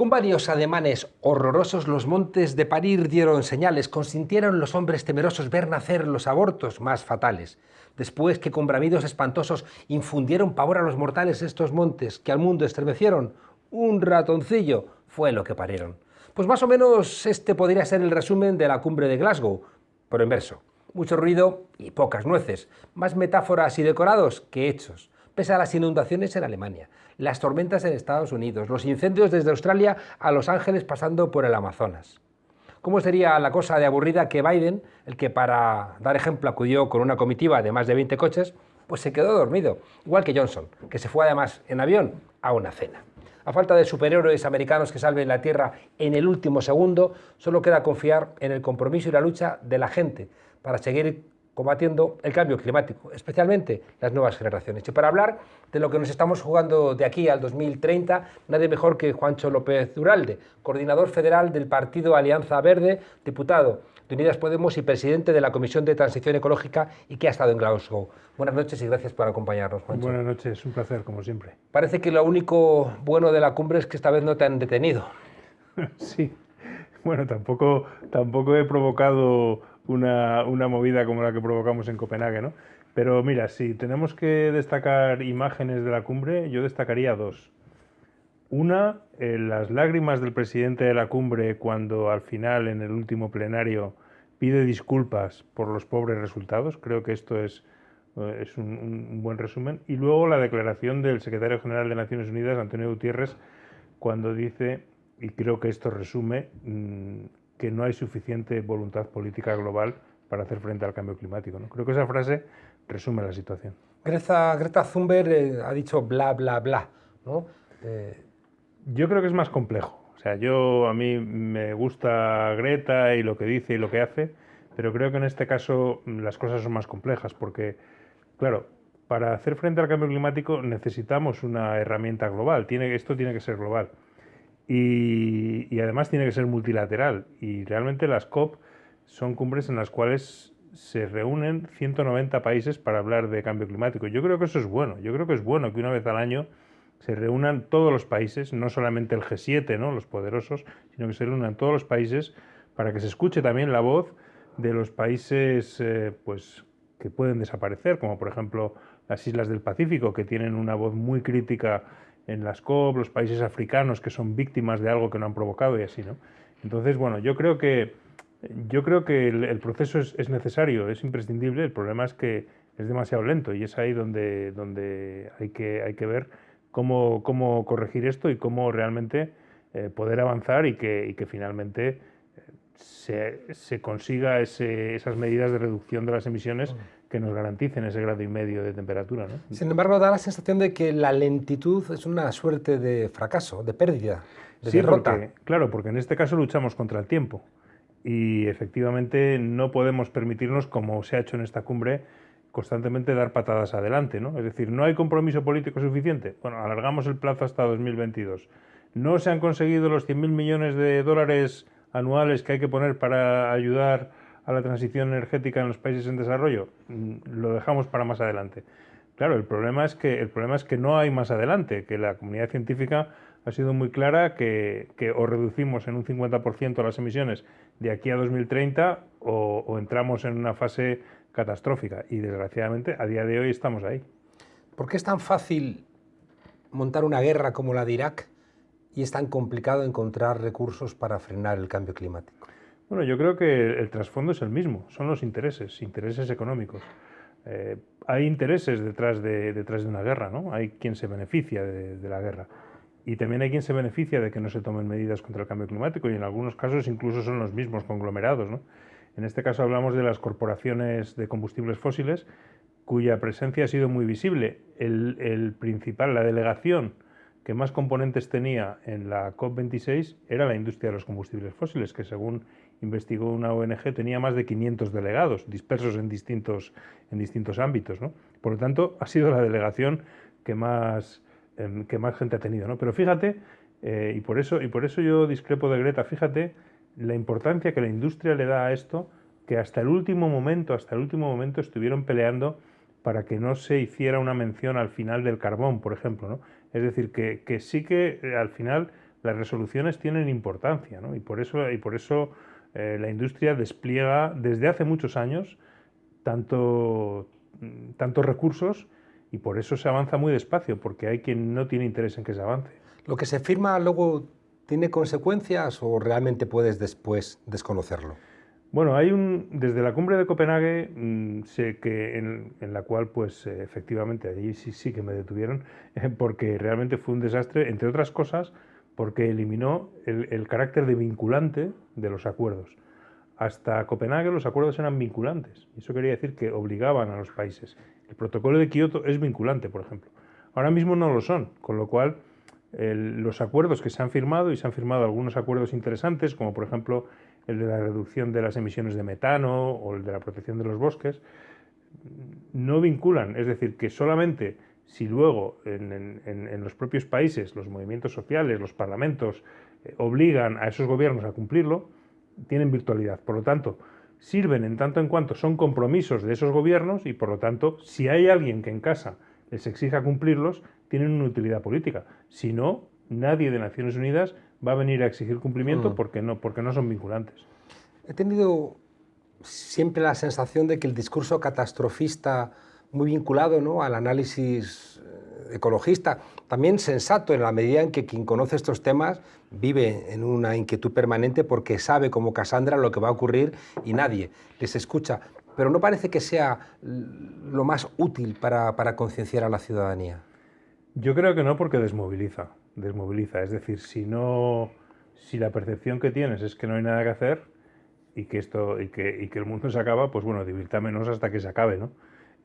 Con varios ademanes horrorosos los montes de parir dieron señales, consintieron los hombres temerosos ver nacer los abortos más fatales. Después que con bramidos espantosos infundieron pavor a los mortales estos montes que al mundo estremecieron, un ratoncillo fue lo que parieron. Pues más o menos este podría ser el resumen de la cumbre de Glasgow, pero en verso. Mucho ruido y pocas nueces, más metáforas y decorados que hechos. Pese a las inundaciones en Alemania, las tormentas en Estados Unidos, los incendios desde Australia a Los Ángeles pasando por el Amazonas. ¿Cómo sería la cosa de aburrida que Biden, el que para dar ejemplo acudió con una comitiva de más de 20 coches, pues se quedó dormido, igual que Johnson, que se fue además en avión a una cena? A falta de superhéroes americanos que salven la Tierra en el último segundo, solo queda confiar en el compromiso y la lucha de la gente para seguir combatiendo el cambio climático, especialmente las nuevas generaciones. Y para hablar de lo que nos estamos jugando de aquí al 2030, nadie mejor que Juancho López Duralde, coordinador federal del Partido Alianza Verde, diputado de Unidas Podemos y presidente de la Comisión de Transición Ecológica y que ha estado en Glasgow. Buenas noches y gracias por acompañarnos, Juancho. Buenas noches, un placer, como siempre. Parece que lo único bueno de la cumbre es que esta vez no te han detenido. Sí, bueno, tampoco he provocado una movida como la que provocamos en Copenhague, ¿no? Pero mira, si tenemos que destacar imágenes de la cumbre, yo destacaría dos. Una, las lágrimas del presidente de la cumbre cuando al final, en el último plenario, pide disculpas por los pobres resultados. Creo que esto es un buen resumen. Y luego la declaración del secretario general de Naciones Unidas, Antonio Guterres, cuando dice, y creo que esto resume, que no hay suficiente voluntad política global para hacer frente al cambio climático, ¿no? Creo que esa frase resume la situación. Greta Thunberg ha dicho bla, bla, bla, ¿no? Yo creo que es más complejo. O sea, a mí me gusta Greta y lo que dice y lo que hace, pero creo que en este caso las cosas son más complejas porque, claro, para hacer frente al cambio climático necesitamos una herramienta global. Esto tiene que ser global. Y además tiene que ser multilateral. Y realmente las COP son cumbres en las cuales se reúnen 190 países para hablar de cambio climático. Yo creo que eso es bueno. Yo creo que es bueno que una vez al año se reúnan todos los países, no solamente el G7, ¿no?, los poderosos, sino que se reúnan todos los países para que se escuche también la voz de los países pues, que pueden desaparecer, como por ejemplo las islas del Pacífico, que tienen una voz muy crítica en las COP, los países africanos que son víctimas de algo que no han provocado y así, ¿no? Entonces, bueno, yo creo que el proceso es necesario, es imprescindible. El problema es que es demasiado lento y es ahí donde hay que ver cómo corregir esto y cómo realmente poder avanzar y que finalmente se consiga esas medidas de reducción de las emisiones que nos garanticen ese 1,5 grados de temperatura, ¿no? Sin embargo, da la sensación de que la lentitud es una suerte de fracaso, de pérdida, de derrota. Porque en este caso luchamos contra el tiempo y efectivamente no podemos permitirnos, como se ha hecho en esta cumbre, constantemente dar patadas adelante, ¿no? Es decir, no hay compromiso político suficiente. Bueno, alargamos el plazo hasta 2022. No se han conseguido los 100.000 millones de dólares anuales que hay que poner para ayudar a la transición energética en los países en desarrollo. Lo dejamos para más adelante. Claro, el problema es que no hay más adelante, que la comunidad científica ha sido muy clara que o reducimos en un 50% las emisiones de aquí a 2030 o entramos en una fase catastrófica y desgraciadamente a día de hoy estamos ahí. ¿Por qué es tan fácil montar una guerra como la de Irak y es tan complicado encontrar recursos para frenar el cambio climático? Bueno, yo creo que el trasfondo es el mismo, son los intereses económicos. Hay intereses detrás de una guerra, ¿no? Hay quien se beneficia de la guerra y también hay quien se beneficia de que no se tomen medidas contra el cambio climático y en algunos casos incluso son los mismos conglomerados, ¿no? En este caso hablamos de las corporaciones de combustibles fósiles cuya presencia ha sido muy visible. La delegación que más componentes tenía en la COP26 era la industria de los combustibles fósiles, que según investigó una ONG tenía más de 500 delegados dispersos en distintos ámbitos, ¿no? Por lo tanto, ha sido la delegación que más gente ha tenido, ¿no? Pero fíjate, y por eso yo discrepo de Greta, fíjate la importancia que la industria le da a esto, que hasta el último momento estuvieron peleando para que no se hiciera una mención al final del carbón, por ejemplo, ¿no? Es decir, que sí que al final las resoluciones tienen importancia, ¿no? Y por eso la industria despliega desde hace muchos años tantos recursos, y por eso se avanza muy despacio, porque hay quien no tiene interés en que se avance. ¿Lo que se firma luego tiene consecuencias o realmente puedes después desconocerlo? Bueno, desde la cumbre de Copenhague, sé que en la cual, pues efectivamente, allí sí que me detuvieron, porque realmente fue un desastre, entre otras cosas, porque eliminó el carácter de vinculante de los acuerdos. Hasta Copenhague los acuerdos eran vinculantes. Eso quería decir que obligaban a los países. El protocolo de Kioto es vinculante, por ejemplo. Ahora mismo no lo son, con lo cual los acuerdos que se han firmado, y se han firmado algunos acuerdos interesantes, como por ejemplo el de la reducción de las emisiones de metano o el de la protección de los bosques, no vinculan. Es decir, que solamente si luego en los propios países los movimientos sociales, los parlamentos, obligan a esos gobiernos a cumplirlo, tienen virtualidad. Por lo tanto, sirven en tanto en cuanto son compromisos de esos gobiernos, y por lo tanto, si hay alguien que en casa les exija cumplirlos, tienen una utilidad política. Si no, nadie de Naciones Unidas va a venir a exigir cumplimiento porque no son vinculantes. He tenido siempre la sensación de que el discurso catastrofista, muy vinculado, ¿no?, al análisis ecologista, también sensato en la medida en que quien conoce estos temas vive en una inquietud permanente porque sabe, como Cassandra, lo que va a ocurrir y nadie les escucha. Pero no parece que sea lo más útil para concienciar a la ciudadanía. Yo creo que no, porque desmoviliza. Es decir, si la percepción que tienes es que no hay nada que hacer y que el mundo se acaba, pues bueno, divirtámonos hasta que se acabe, ¿no?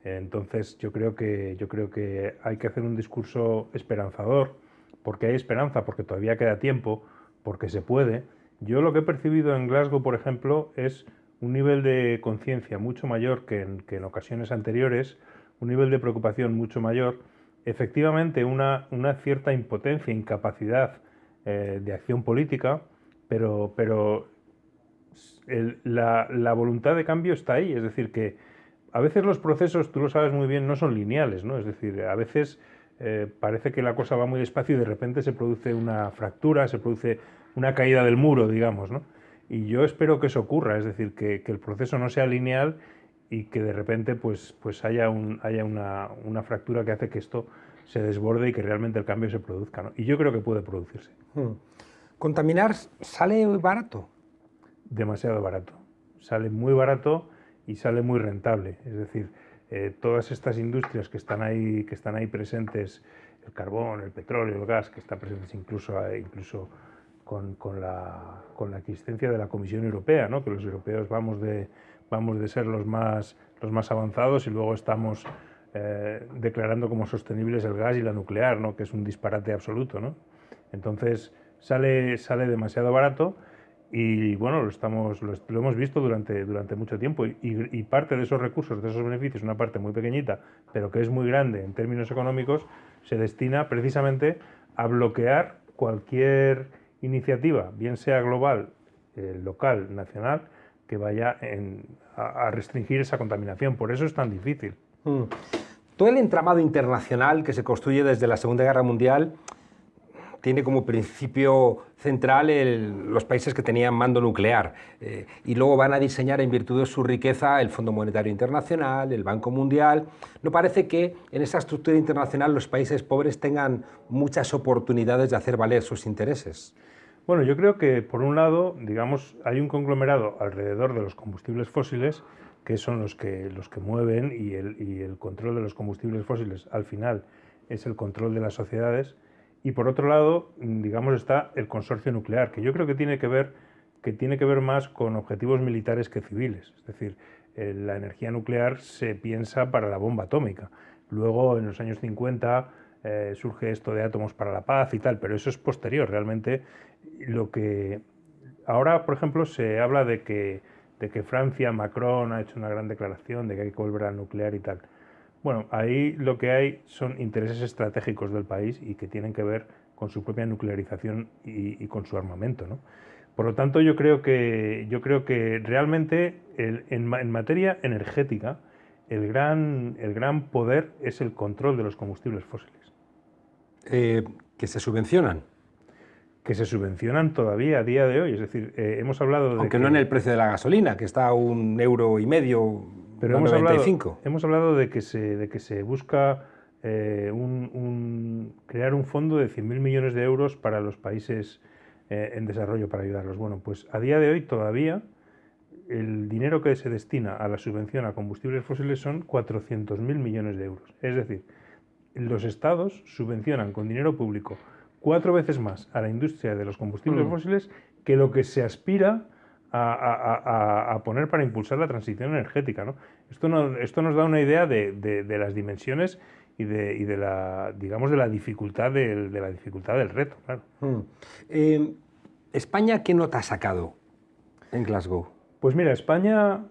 Entonces yo creo que hay que hacer un discurso esperanzador, porque hay esperanza, porque todavía queda tiempo, porque se puede. Yo lo que he percibido en Glasgow, por ejemplo, es un nivel de conciencia mucho mayor que en ocasiones anteriores, un nivel de preocupación mucho mayor, efectivamente una cierta impotencia, incapacidad de acción política, pero la voluntad de cambio está ahí. Es decir, que a veces los procesos, tú lo sabes muy bien, no son lineales, ¿no? Es decir, a veces parece que la cosa va muy despacio y de repente se produce una fractura, se produce una caída del muro, digamos, ¿no? Y yo espero que eso ocurra, es decir, que el proceso no sea lineal y que de repente pues haya una fractura que hace que esto se desborde y que realmente el cambio se produzca, ¿no? Y yo creo que puede producirse. ¿Contaminar sale barato? Demasiado barato. Sale muy barato y sale muy rentable. Es decir, todas estas industrias que están ahí presentes, el carbón, el petróleo, el gas, que están presentes incluso con la existencia de la Comisión Europea, ¿no? Que los europeos vamos de ser los más avanzados y luego estamos declarando como sostenibles el gas y la nuclear, ¿no? Que es un disparate absoluto, ¿no? Entonces sale demasiado barato. Y bueno, lo hemos visto durante mucho tiempo, y parte de esos recursos, de esos beneficios, una parte muy pequeñita, pero que es muy grande en términos económicos, se destina precisamente a bloquear cualquier iniciativa, bien sea global, local, nacional, que vaya a restringir esa contaminación. Por eso es tan difícil. Todo el entramado internacional que se construye desde la Segunda Guerra Mundial tiene como principio central los países que tenían mando nuclear, y luego van a diseñar, en virtud de su riqueza, el Fondo Monetario Internacional, el Banco Mundial. ¿No parece que en esa estructura internacional los países pobres tengan muchas oportunidades de hacer valer sus intereses? Bueno, yo creo que, por un lado, digamos, hay un conglomerado alrededor de los combustibles fósiles, que son los que mueven, y el control de los combustibles fósiles, al final, es el control de las sociedades. Y por otro lado, digamos, está el consorcio nuclear, que yo creo que tiene que ver más con objetivos militares que civiles. Es decir, la energía nuclear se piensa para la bomba atómica. Luego, en los años 50, surge esto de átomos para la paz y tal, pero eso es posterior. Realmente, ahora, por ejemplo, se habla de que Francia, Macron ha hecho una gran declaración de que hay que volver al nuclear y tal. Bueno, ahí lo que hay son intereses estratégicos del país y que tienen que ver con su propia nuclearización y con su armamento, ¿no? Por lo tanto, yo creo que realmente en materia energética el gran poder es el control de los combustibles fósiles. Que se subvencionan. que se subvencionan todavía a día de hoy. Es decir, hemos hablado de Aunque no en el precio de la gasolina, que está a €1,50, pero hemos hablado de que se busca crear un fondo de 100.000 millones de euros para los países en desarrollo para ayudarlos. Bueno, pues a día de hoy todavía el dinero que se destina a la subvención a combustibles fósiles son 400.000 millones de euros. Es decir, los estados subvencionan con dinero público 4 veces más a la industria de los combustibles fósiles que lo que se aspira a poner para impulsar la transición energética, ¿no? Esto nos da una idea de las dimensiones y de la, digamos, de la dificultad del reto, claro. ¿España qué nota ha sacado en Glasgow? Pues mira, España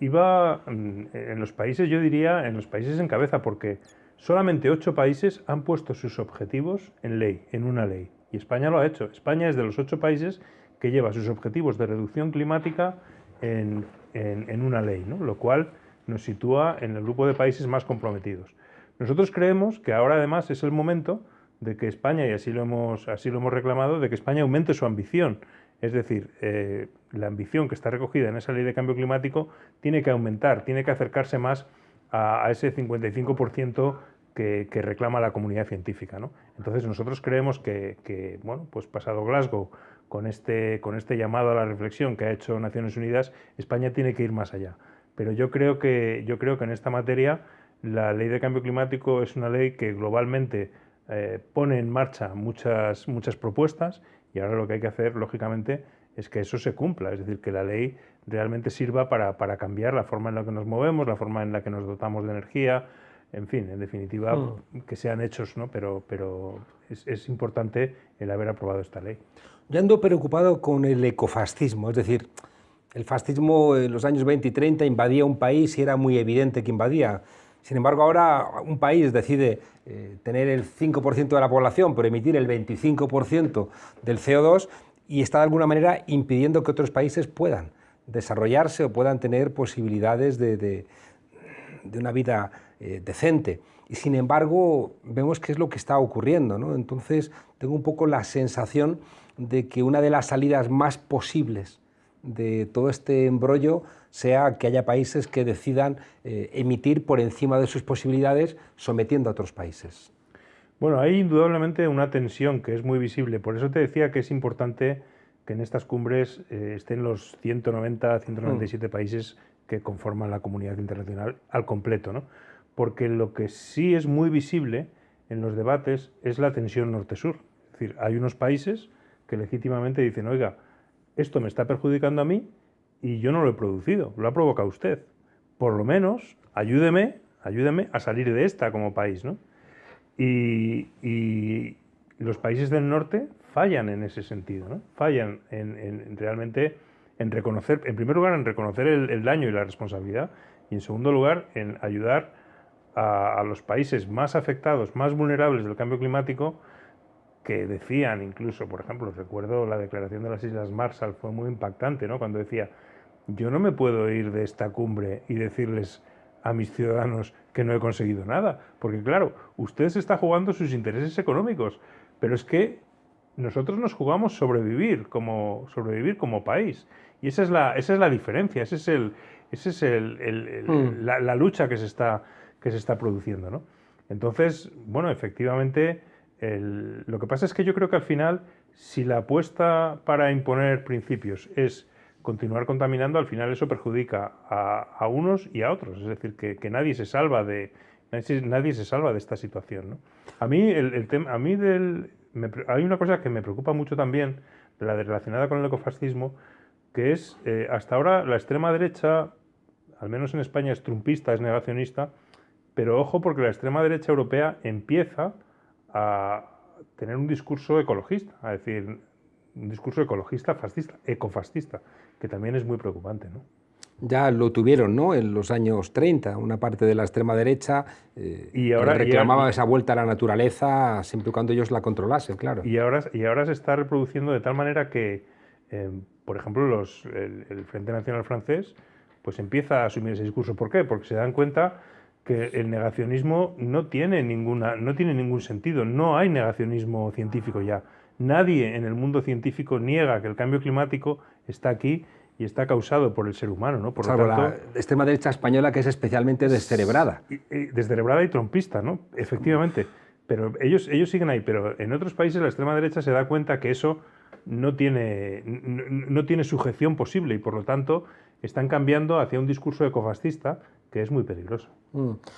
iba en los países, yo diría, en los países en cabeza, porque solamente 8 países han puesto sus objetivos en ley, en una ley. Y España lo ha hecho. España es de los 8 países que lleva sus objetivos de reducción climática en una ley, ¿no? Lo cual nos sitúa en el grupo de países más comprometidos. Nosotros creemos que ahora además es el momento de que España, y así lo hemos reclamado, de que España aumente su ambición. Es decir, la ambición que está recogida en esa ley de cambio climático tiene que aumentar, tiene que acercarse más a ese 55% que reclama la comunidad científica, ¿no? Entonces nosotros creemos que bueno, pues pasado Glasgow, con este llamado a la reflexión que ha hecho Naciones Unidas, España tiene que ir más allá. Pero yo creo que en esta materia la ley de cambio climático es una ley que globalmente pone en marcha muchas propuestas, y ahora lo que hay que hacer, lógicamente, es que eso se cumpla, es decir, que la ley realmente sirva para cambiar la forma en la que nos movemos, la forma en la que nos dotamos de energía, en fin, en definitiva, que sean hechos, ¿no? Pero es importante el haber aprobado esta ley. Yo ando preocupado con el ecofascismo, es decir, el fascismo en los años 20 y 30 invadía un país y era muy evidente que invadía. Sin embargo, ahora un país decide tener el 5% de la población, pero emitir el 25% del CO2 y está de alguna manera impidiendo que otros países puedan desarrollarse o puedan tener posibilidades de una vida decente. Y sin embargo, vemos qué es lo que está ocurriendo, ¿no? Entonces, tengo un poco la sensación de que una de las salidas más posibles de todo este embrollo sea que haya países que decidan emitir por encima de sus posibilidades, sometiendo a otros países. Bueno, hay indudablemente una tensión que es muy visible. Por eso te decía que es importante que en estas cumbres estén los 190, 197 países que conforman la comunidad internacional al completo, ¿no? Porque lo que sí es muy visible en los debates es la tensión norte-sur. Es decir, hay unos países que legítimamente dicen, oiga, esto me está perjudicando a mí y yo no lo he producido, lo ha provocado usted. Por lo menos, ayúdeme a salir de esta como país, ¿no? Y los países del norte fallan en ese sentido, ¿no? Fallan realmente en reconocer, en primer lugar, en reconocer el daño y la responsabilidad, y en segundo lugar, en ayudar a los países más afectados, más vulnerables del cambio climático, que decían incluso, por ejemplo, recuerdo la declaración de las Islas Marshall, fue muy impactante, ¿no? Cuando decía, yo no me puedo ir de esta cumbre y decirles a mis ciudadanos que no he conseguido nada, porque claro, usted se está jugando sus intereses económicos, pero es que nosotros nos jugamos sobrevivir como país, y esa es la diferencia, la lucha que se está produciendo, ¿no? Entonces, bueno, efectivamente, lo que pasa es que yo creo que al final, si la apuesta para imponer principios es continuar contaminando, al final eso perjudica a unos y a otros. Es decir, que nadie se salva de esta situación, ¿no? A mí, hay una cosa que me preocupa mucho también, relacionada con el ecofascismo, que es, hasta ahora, la extrema derecha, al menos en España, es trumpista, es negacionista, pero ojo, porque la extrema derecha europea empieza a tener un discurso ecologista, a decir, un discurso ecologista, fascista, ecofascista, que también es muy preocupante, ¿no? Ya lo tuvieron, ¿no? En los años 30, una parte de la extrema derecha reclamaba esa vuelta a la naturaleza siempre y cuando ellos la controlasen, claro. Y ahora se está reproduciendo de tal manera que, por ejemplo, el Frente Nacional francés pues empieza a asumir ese discurso. ¿Por qué? Porque se dan cuenta que el negacionismo no tiene ningún sentido, no hay negacionismo científico ya. Nadie en el mundo científico niega que el cambio climático está aquí y está causado por el ser humano, ¿no? Por Salvo lo tanto, la extrema derecha española, que es especialmente descerebrada. descerebrada y trompista, ¿no? Efectivamente. Pero ellos siguen ahí. Pero en otros países la extrema derecha se da cuenta que eso no tiene sujeción posible y por lo tanto están cambiando hacia un discurso ecofascista que es muy peligroso.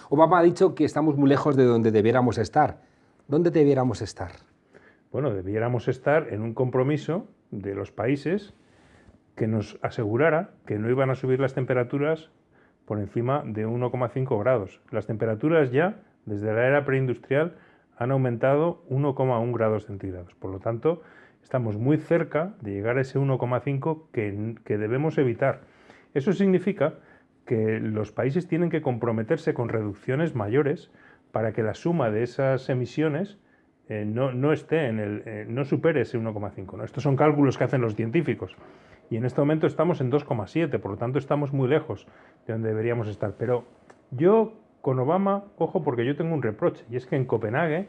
Obama ha dicho que estamos muy lejos de donde debiéramos estar. ¿Dónde debiéramos estar? Bueno, debiéramos estar en un compromiso de los países que nos asegurara que no iban a subir las temperaturas por encima de 1,5 grados. Las temperaturas ya, desde la era preindustrial, han aumentado 1,1 grados centígrados. Por lo tanto, estamos muy cerca de llegar a ese 1,5 que debemos evitar. Eso significa que los países tienen que comprometerse con reducciones mayores para que la suma de esas emisiones no esté no supere ese 1,5, ¿no? Estos son cálculos que hacen los científicos. Y en este momento estamos en 2,7, por lo tanto estamos muy lejos de donde deberíamos estar. Pero yo con Obama, ojo, porque yo tengo un reproche, y es que en Copenhague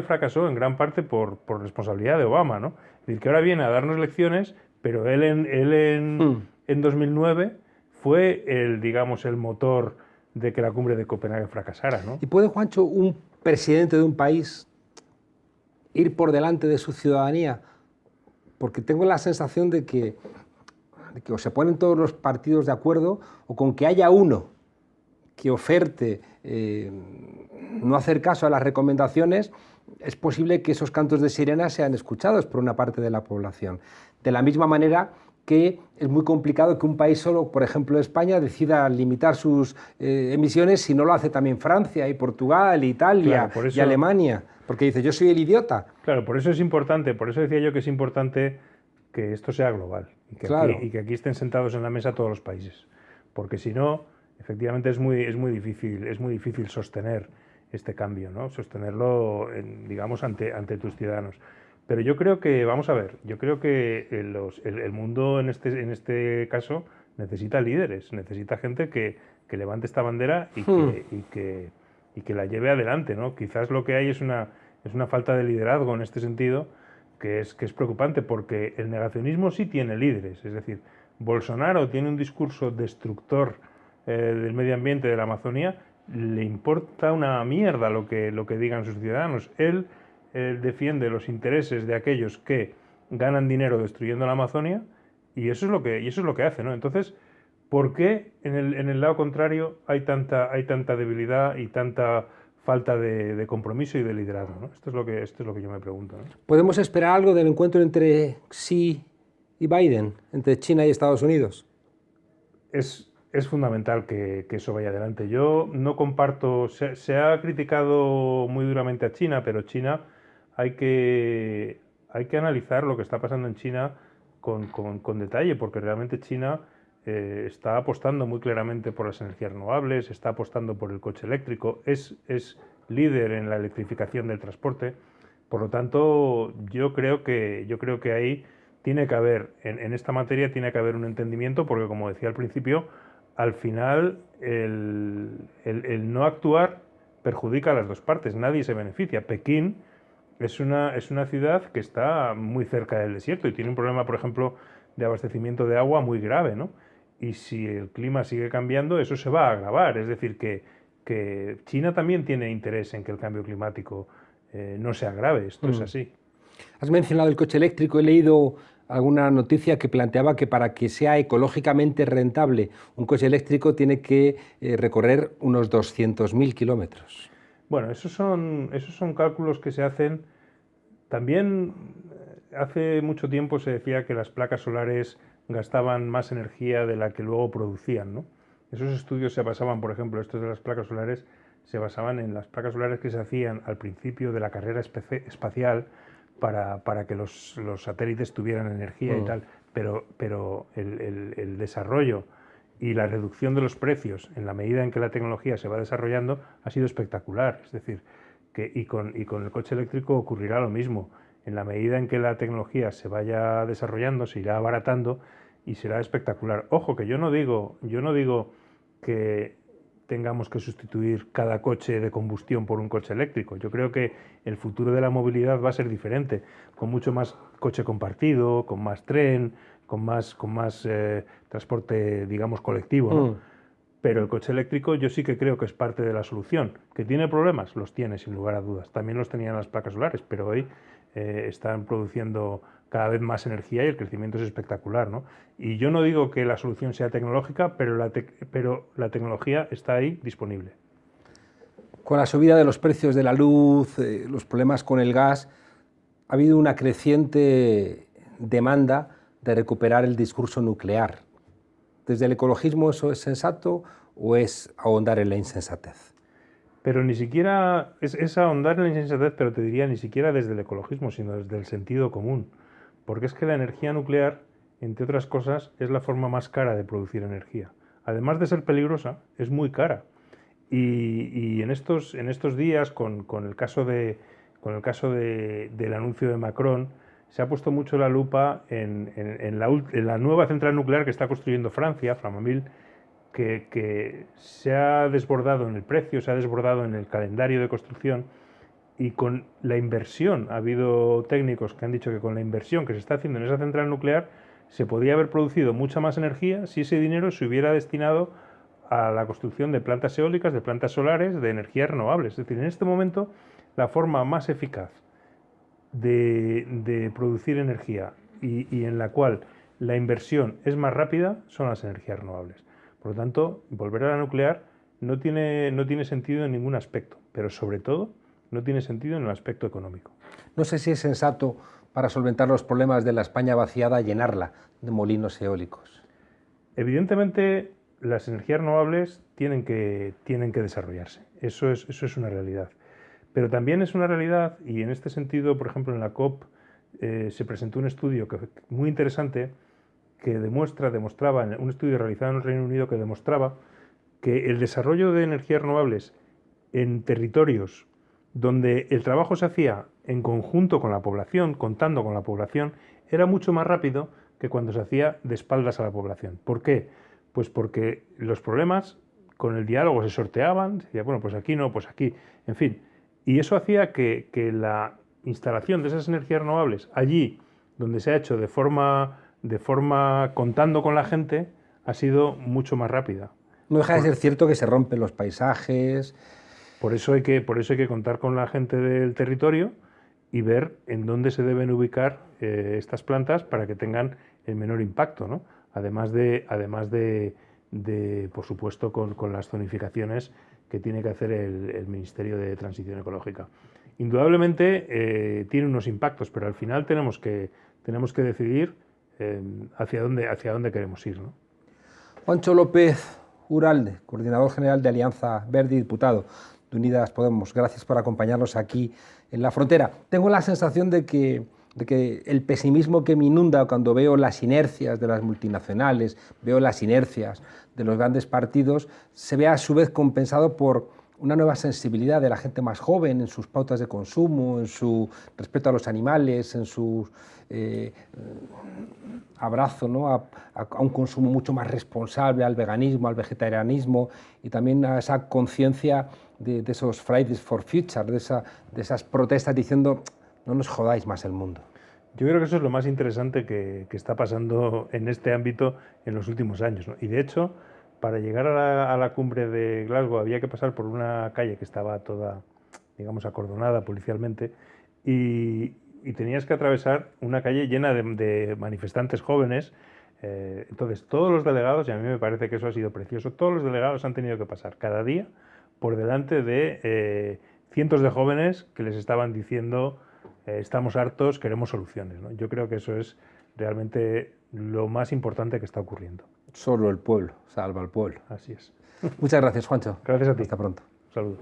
fracasó en gran parte por responsabilidad de Obama, ¿no? Es decir, que ahora viene a darnos lecciones, pero él en 2009 fue digamos, el motor de que la cumbre de Copenhague fracasara, ¿no? ¿Y puede, Juancho, un presidente de un país ir por delante de su ciudadanía? Porque tengo la sensación de que o se ponen todos los partidos de acuerdo o con que haya uno que oferte no hacer caso a las recomendaciones, es posible que esos cantos de sirena sean escuchados por una parte de la población. De la misma manera que es muy complicado que un país solo, por ejemplo España, decida limitar sus emisiones si no lo hace también Francia y Portugal, Italia y Alemania, porque dice yo soy el idiota. Claro, por eso es importante, por eso decía yo que es importante que esto sea global y que aquí estén sentados en la mesa todos los países, porque si no, efectivamente es muy difícil sostener este cambio, ¿no? Sostenerlo, digamos, ante tus ciudadanos. Pero yo creo que, vamos a ver, yo creo que el mundo en este caso necesita líderes, necesita gente que levante esta bandera y que la lleve adelante, ¿no? Quizás lo que hay es una falta de liderazgo en este sentido que es preocupante porque el negacionismo sí tiene líderes, es decir, Bolsonaro tiene un discurso destructor del medio ambiente de la Amazonía, le importa una mierda lo que digan sus ciudadanos. Él defiende los intereses de aquellos que ganan dinero destruyendo la Amazonia y eso es lo que hace, ¿no? Entonces, ¿por qué en el lado contrario hay tanta debilidad y tanta falta de compromiso y de liderazgo, ¿no? Esto es lo que yo me pregunto, ¿no? ¿Podemos esperar algo del encuentro entre Xi y Biden, entre China y Estados Unidos? Es fundamental que eso vaya adelante. Yo no comparto, se ha criticado muy duramente a China, pero China hay que analizar lo que está pasando en China con detalle, porque realmente China está apostando muy claramente por las energías renovables, está apostando por el coche eléctrico, es líder en la electrificación del transporte. Por lo tanto, yo creo que ahí tiene que haber, en esta materia tiene que haber un entendimiento, porque como decía al principio, al final el no actuar perjudica a las dos partes, nadie se beneficia. Pekín es una ciudad que está muy cerca del desierto y tiene un problema, por ejemplo, de abastecimiento de agua muy grave, ¿no? Y si el clima sigue cambiando, eso se va a agravar. Es decir, que China también tiene interés en que el cambio climático no se agrave. Esto es así. Has mencionado el coche eléctrico. He leído alguna noticia que planteaba que para que sea ecológicamente rentable un coche eléctrico tiene que recorrer unos 200.000 kilómetros. Bueno, esos son cálculos que se hacen. También hace mucho tiempo se decía que las placas solares gastaban más energía de la que luego producían, ¿no? Esos estudios se basaban, por ejemplo, estos de las placas solares, se basaban en las placas solares que se hacían al principio de la carrera espacial para que los satélites tuvieran energía y tal, pero el desarrollo y la reducción de los precios en la medida en que la tecnología se va desarrollando ha sido espectacular. Es decir, y con el coche eléctrico ocurrirá lo mismo. En la medida en que la tecnología se vaya desarrollando, se irá abaratando y será espectacular. Ojo, que yo no digo que tengamos que sustituir cada coche de combustión por un coche eléctrico. Yo creo que el futuro de la movilidad va a ser diferente, con mucho más coche compartido, con más tren, con más transporte, digamos, colectivo, ¿no? Pero el coche eléctrico yo sí que creo que es parte de la solución. ¿Que tiene problemas? Los tiene, sin lugar a dudas. También los tenían las placas solares, pero hoy están produciendo cada vez más energía y el crecimiento es espectacular, ¿no? Y yo no digo que la solución sea tecnológica, pero la tecnología está ahí disponible. Con la subida de los precios de la luz, los problemas con el gas, ha habido una creciente demanda de recuperar el discurso nuclear. ¿Desde el ecologismo eso es sensato o es ahondar en la insensatez? Pero ni siquiera es ahondar en la insensatez, pero te diría ni siquiera desde el ecologismo, sino desde el sentido común. Porque es que la energía nuclear, entre otras cosas, es la forma más cara de producir energía. Además de ser peligrosa, es muy cara. Y en estos días, con el caso del anuncio de Macron, se ha puesto mucho la lupa en la nueva central nuclear que está construyendo Francia, Flamanville, que se ha desbordado en el precio, se ha desbordado en el calendario de construcción, y con la inversión, ha habido técnicos que han dicho que con la inversión que se está haciendo en esa central nuclear se podía haber producido mucha más energía si ese dinero se hubiera destinado a la construcción de plantas eólicas, de plantas solares, de energías renovables. Es decir, en este momento la forma más eficaz de producir energía y en la cual la inversión es más rápida son las energías renovables. Por lo tanto, volver a la nuclear no tiene sentido en ningún aspecto, pero sobre todo no tiene sentido en el aspecto económico. No sé si es sensato para solventar los problemas de la España vaciada llenarla de molinos eólicos. Evidentemente, las energías renovables tienen que desarrollarse. Eso es una realidad. Pero también es una realidad, y en este sentido, por ejemplo, en la COP se presentó un estudio muy interesante que demostraba, un estudio realizado en el Reino Unido que demostraba que el desarrollo de energías renovables en territorios donde el trabajo se hacía en conjunto con la población, contando con la población, era mucho más rápido que cuando se hacía de espaldas a la población. ¿Por qué? Pues porque los problemas con el diálogo se sorteaban, se decía, bueno, pues aquí no, pues aquí, en fin. Y eso hacía que la instalación de esas energías renovables allí donde se ha hecho de forma contando con la gente ha sido mucho más rápida. No deja de ser cierto que se rompen los paisajes. Por eso hay que contar con la gente del territorio y ver en dónde se deben ubicar estas plantas para que tengan el menor impacto, ¿no? Además de por supuesto, con las zonificaciones que tiene que hacer el Ministerio de Transición Ecológica. Indudablemente tiene unos impactos, pero al final tenemos que decidir hacia dónde queremos ir, ¿no? Juancho López Uralde, coordinador general de Alianza Verde y diputado de Unidas Podemos, gracias por acompañarnos aquí en La Frontera. Tengo la sensación de que el pesimismo que me inunda cuando veo las inercias de las multinacionales, veo las inercias de los grandes partidos, se ve a su vez compensado por una nueva sensibilidad de la gente más joven en sus pautas de consumo, en su respeto a los animales, en su abrazo, ¿no? a un consumo mucho más responsable, al veganismo, al vegetarianismo, y también a esa conciencia de esos Fridays for Future, de esas protestas diciendo no nos jodáis más el mundo. Yo creo que eso es lo más interesante que está pasando en este ámbito en los últimos años, ¿no? Y de hecho, para llegar a la cumbre de Glasgow había que pasar por una calle que estaba toda, digamos, acordonada policialmente y tenías que atravesar una calle llena de manifestantes jóvenes. Entonces, todos los delegados, y a mí me parece que eso ha sido precioso, todos los delegados han tenido que pasar cada día por delante de cientos de jóvenes que les estaban diciendo estamos hartos, queremos soluciones, ¿no? Yo creo que eso es realmente lo más importante que está ocurriendo. Solo el pueblo salva al pueblo. Así es. Muchas gracias, Juancho. Gracias a ti. Hasta pronto. Saludos.